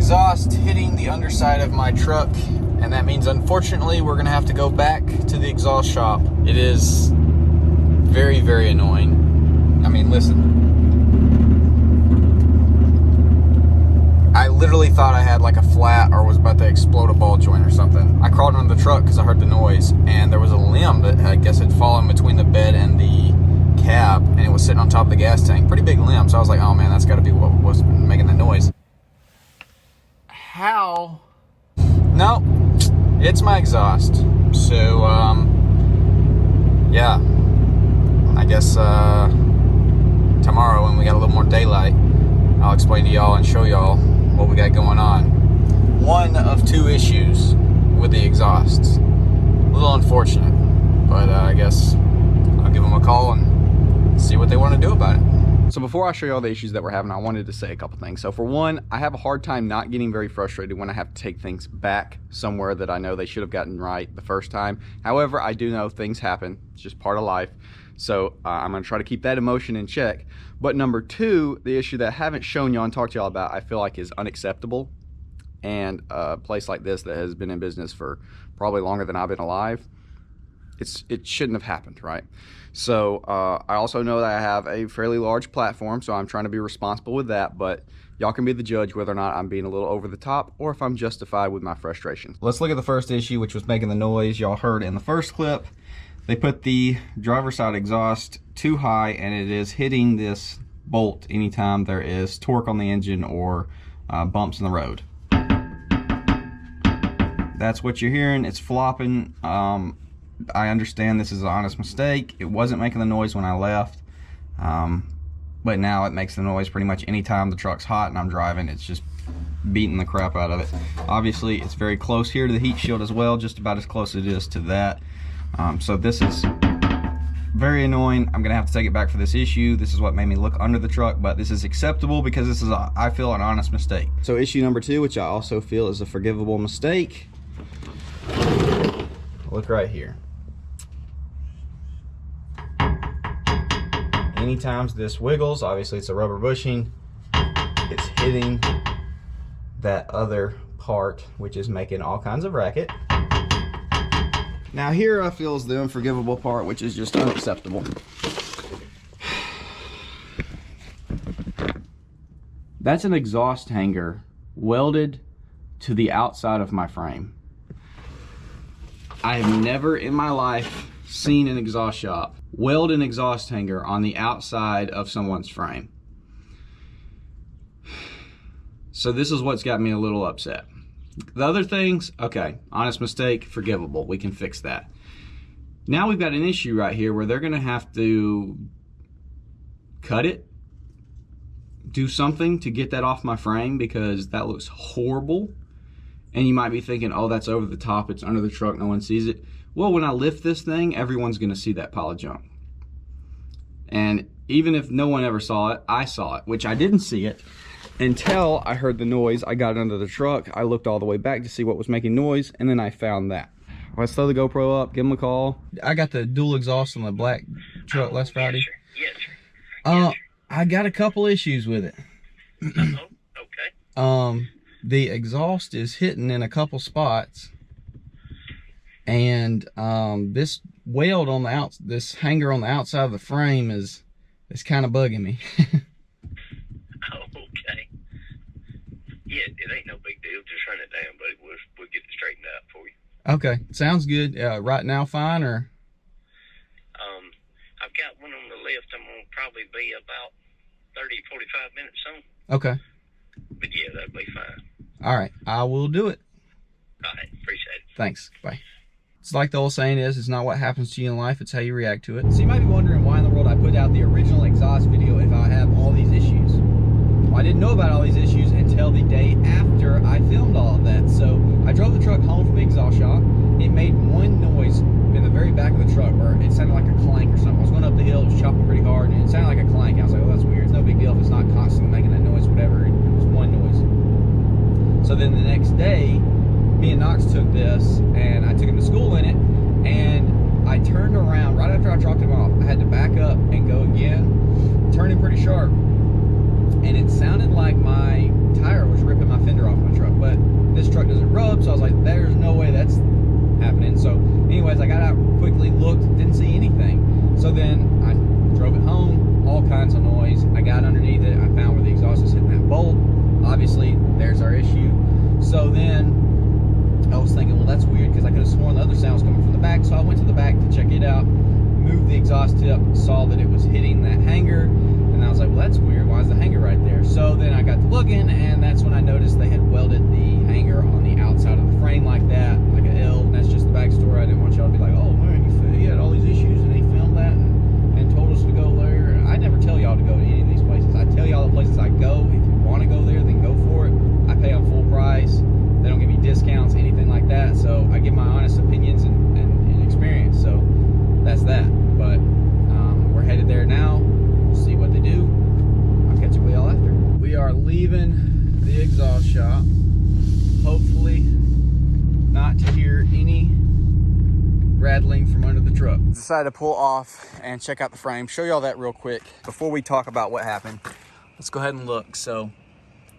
exhaust hitting the underside of my truck, and that means unfortunately we're gonna have to go back to the exhaust shop. It is very, very annoying. I mean, listen. I literally thought I had like a flat or was about to explode a ball joint or something. I crawled under the truck because I heard the noise, and there was a limb that I guess had fallen between the bed and the cab, and it was sitting on top of the gas tank. Pretty big limb, so I was like, oh man, that's got to be what was making the noise. How? No, it's my exhaust. So, yeah, I guess tomorrow when we got a little more daylight, I'll explain to y'all and show y'all what we got going on. One of two issues with the exhausts. A little unfortunate, but I guess I'll give them a call and see what they want to do about it. So before I show you all the issues that we're having, I wanted to say a couple things. So for one, I have a hard time not getting very frustrated when I have to take things back somewhere that I know they should have gotten right the first time. However, I do know things happen. It's just part of life. So I'm gonna try to keep that emotion in check. But number two, the issue that I haven't shown y'all and talked to y'all about, I feel like is unacceptable. And a place like this that has been in business for probably longer than I've been alive, it shouldn't have happened, right? So I also know that I have a fairly large platform, so I'm trying to be responsible with that, but y'all can be the judge whether or not I'm being a little over the top or if I'm justified with my frustration. Let's look at the first issue, which was making the noise y'all heard in the first clip. They put the driver's side exhaust too high, and it is hitting this bolt anytime there is torque on the engine or bumps in the road. That's what you're hearing. It's flopping. I understand this is an honest mistake. It wasn't making the noise when I left, but now it makes the noise pretty much anytime the truck's hot and I'm driving. It's just beating the crap out of it. Obviously, it's very close here to the heat shield as well, just about as close as it is to that. So this is very annoying. I'm gonna have to take it back for this issue. This is what made me look under the truck, but this is acceptable because this is, I feel, an honest mistake. So issue number two, which I also feel is a forgivable mistake. Look right here. Anytime this wiggles, obviously it's a rubber bushing, it's hitting that other part, which is making all kinds of racket. Now here I feel is the unforgivable part, which is just unacceptable. That's an exhaust hanger welded to the outside of my frame. I have never in my life seen an exhaust shop weld an exhaust hanger on the outside of someone's frame. So this is what's got me a little upset. The other things, okay, honest mistake, forgivable, we can fix that. Now we've got an issue right here where they're gonna have to cut it, do something to get that off my frame because that looks horrible. And you might be thinking, oh, that's over the top, it's under the truck, no one sees it. Well, when I lift this thing, everyone's gonna see that pile of junk. And even if no one ever saw it, I saw it, which I didn't see it until I heard the noise. I got under the truck, I looked all the way back to see what was making noise, and then I found that. Let's throw the GoPro up, give them a call. I got the dual exhaust on the black truck last Friday. Yes, sir. I got a couple issues with it. Okay. The exhaust is hitting in a couple spots, and this weld on the this hanger on the outside of the frame is kind of bugging me. Okay. Yeah, it ain't no big deal. Just run it down, buddy. We'll get it straightened out for you. Okay, sounds good. Right now, fine, or? I've got one on the left. I'm gonna probably be about 30, 45 minutes soon. Okay. But yeah, that'll be fine. All right, I will do it. All right, appreciate it. Thanks, bye. It's like the old saying is, it's not what happens to you in life, it's how you react to it. So you might be wondering why in the world I put out the original exhaust video if I have all these issues. Well, I didn't know about all these issues until the day after I filmed all of that. So I drove the truck home from the exhaust shop. It made one noise in the very back of the truck where it sounded like a clank or something. I was going up the hill, it was chopping pretty hard, and it sounded like a clank. I was like, oh, that's weird. It's no big deal if it's not constantly making that noise, whatever. It was one noise. So then the next day, me and Knox took this, and I took him to school in it, and I turned around right after I dropped him off. I had to back up and go again, turning pretty sharp. and it sounded like my tire was ripping my fender off my truck, but this truck doesn't rub, so I was like, there's no way that's happening. So anyways, I got out quickly, looked, didn't see anything. So then I drove it home, all kinds of noise. I got underneath it, I found where the exhaust was hitting that bolt. Obviously, there's our issue. So then I was thinking, well, that's weird, because I could have sworn the other sound was coming from the back. So I went to the back to check it out, moved the exhaust tip, saw that it was hitting that hanger, and I was like, well, that's weird, why is the hanger right there? So then I got to looking, and that's when I noticed they had welded the hanger on the outside of the frame like that, like an L, and that's just the backstory. I didn't want y'all to be like, oh man, he had all these issues and he filmed that and told us to go there. I never tell y'all to go to any of these places. I tell y'all the places I go. If you want to go there, then go for it. I pay on full price. They don't give me discounts, anything like that. So I give my honest opinions and experience. So that's that. But we're headed there now. We'll see what they do. I'll catch up with y'all after. We are leaving the exhaust shop. Hopefully not to hear any rattling from under the truck. Decided to pull off and check out the frame. Show y'all that real quick before we talk about what happened. Let's go ahead and look. So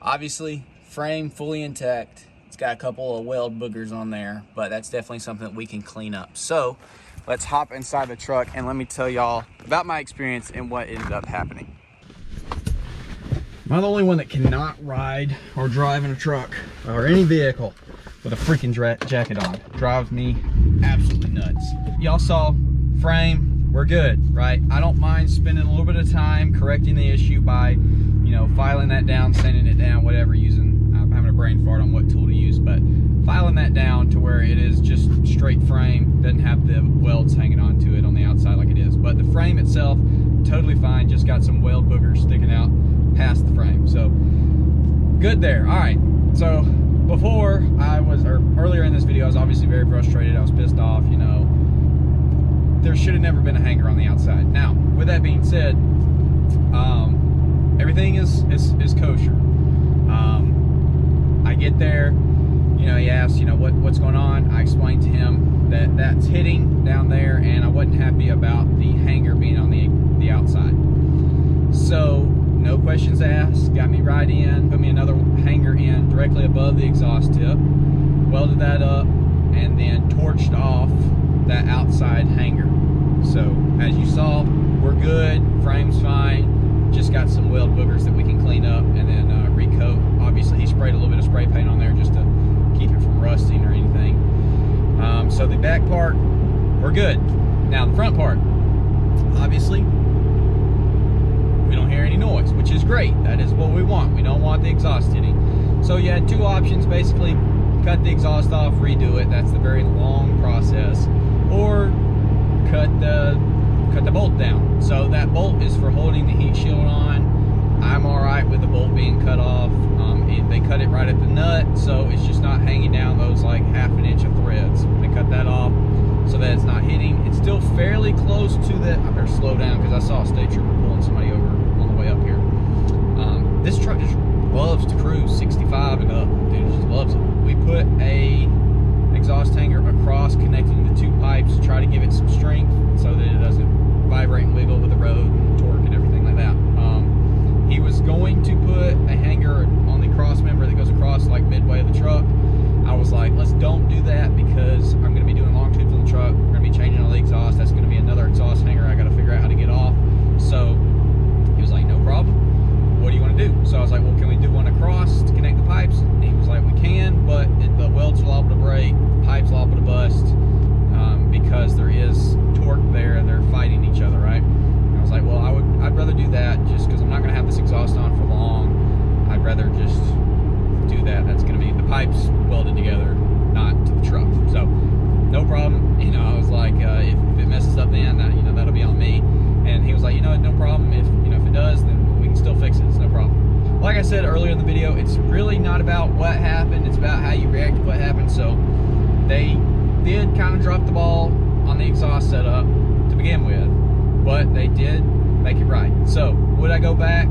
obviously frame fully intact. It's got a couple of weld boogers on there, but that's definitely something that we can clean up. So let's hop inside the truck and let me tell y'all about my experience and what ended up happening. Am I the only one that cannot ride or drive in a truck or any vehicle with a freaking jacket on? Drives me absolutely nuts. Y'all saw frame, we're good, right? I don't mind spending a little bit of time correcting the issue by, you know, filing that down, sanding it down, whatever, using, I'm having a brain fart on what tool to use, but filing that down to where it is just straight frame, doesn't have the welds hanging onto it on the outside like it is. But the frame itself, totally fine, just got some weld boogers sticking out past the frame. So good there. All right, so before earlier in this video, I was obviously very frustrated. I was pissed off, you know. There should have never been a hanger on the outside. Now, with that being said, everything is kosher. I get there, you know, he asked, you know, what's going on. I explained to him that that's hitting down there, and I wasn't happy about the hanger being on the outside. So no questions asked, got me right in, put me another hanger in directly above the exhaust tip, welded that up, and then torched off that outside hanger. So as you saw, we're good, frame's fine, just got some weld boogers that we can clean up and then recoat. Obviously he sprayed a little bit of spray paint on there just to keep it from rusting or anything. So the back part, we're good. Now the front part, obviously we don't hear any noise, which is great. That is what we want. We don't want the exhaust hitting. So you had two options, basically cut the exhaust off, redo it. That's the very long process. Or cut the bolt down. So that bolt is for holding the heat shield on. I'm all right with the bolt being cut off. They cut it right at the nut, so it's just not hanging down those like 1/2 inch of threads. They cut that off so that it's not hitting. It's still fairly close to the, I better slow down because I saw a state trooper pulling somebody over on the way up here. This truck just loves to cruise 65 and up. Dude, it just loves it. We put a exhaust hanger across connecting the two pipes to try to give it some strength so that it doesn't vibrate and wiggle with the road and torque and everything like that. He was going to put a hanger on the cross member that goes across like midway of the truck. I was like, let's don't do that because I'm going to be doing long tubes on the truck. We're going to be changing all the exhaust. That's going to be another exhaust hanger I got to figure out how to get off. So he was like, no problem. What do you want to do? So I was like, well, can we do one across to connect the pipes? And he was like, we can, but the welds are liable to break, the pipes are liable to bust because there is torque there. They're fighting each other, right? And I was like, well, I'd rather do that just because I'm not going to have this exhaust on for long. I'd rather just do that. That's going to be the pipes welded together, not to the truck. So no problem. You know, I was like, if it messes up, then you know, that'll be on me. And he was like, you know, no problem. If it does, then we can still fix it. It's no problem. Like I said earlier in the video, it's really not about what happened. It's about how you react to what happened. So they did kind of drop the ball on the exhaust setup to begin with, but they did make it right. So would I go back?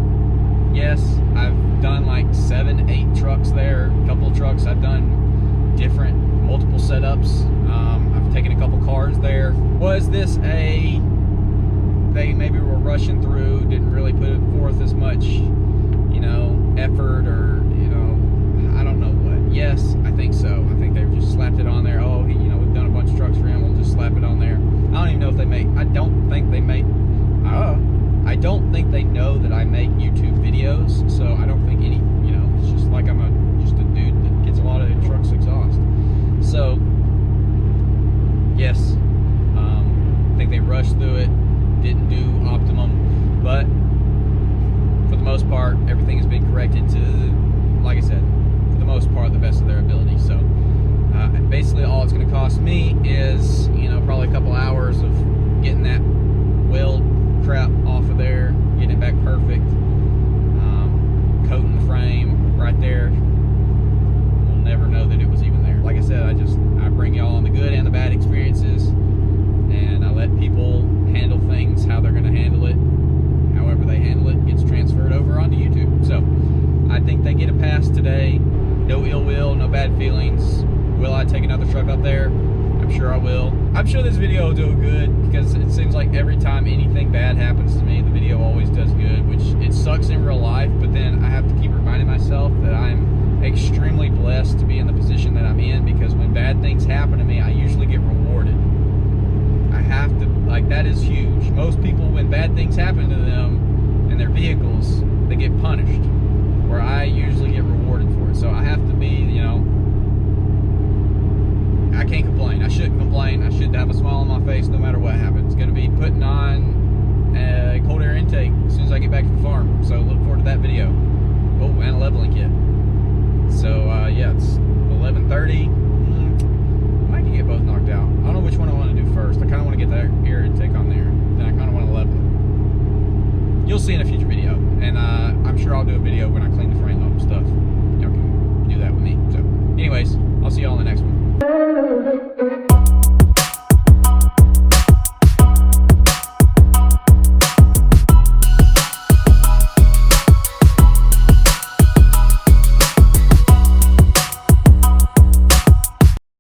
Yes. I've done like 7, 8 trucks there. A couple of trucks I've done different, multiple setups. I've taken a couple cars there. Was this they maybe were rushing through, didn't really put forth as much, you know, don't think they know that I make YouTube videos, so I don't think any, you know, it's just like I'm just a dude that gets a lot of truck's exhaust. So, yes, I think they rushed through it, didn't do optimum, but for the most part, everything has been corrected to, like I said, for the most part, the best of their ability. So, basically all it's going to cost me is, you know, probably a couple hours of getting that weld crap off of there, getting it back perfect, coating the frame right there. We'll never know that it was even there. Like I said, I bring y'all on the good and the bad experiences, and I let people handle things how they're going to handle it. However they handle it gets transferred over onto YouTube. So I think they get a pass today. No ill will, no bad feelings. Will I take another truck up there? I'm sure I will. I'm sure this video will do good, because it seems like every time anything bad happens to me, the video always does good, which it sucks in real life, but then I have to keep reminding myself that I'm extremely blessed to be in the position that I'm in, because when bad things happen to me, I usually get rewarded. I have to, like, that is huge. Most people, when bad things happen to them and their vehicles, they get punished, where I usually get rewarded for it. So I have to be, you know, I can't complain. I shouldn't complain. I should have a smile on my face no matter what happens. Going to be putting on a cold air intake as soon as I get back to the farm. So look forward to that video. Oh, and a leveling kit. So yeah, it's 11:30. I might get both knocked out. I don't know which one I want to do first. I kind of want to get that air intake on there. Then I kind of want to level it. You'll see in a future video. And I'm sure I'll do a video when I clean the frame up and stuff. Y'all can do that with me. So anyways, I'll see y'all in the next one.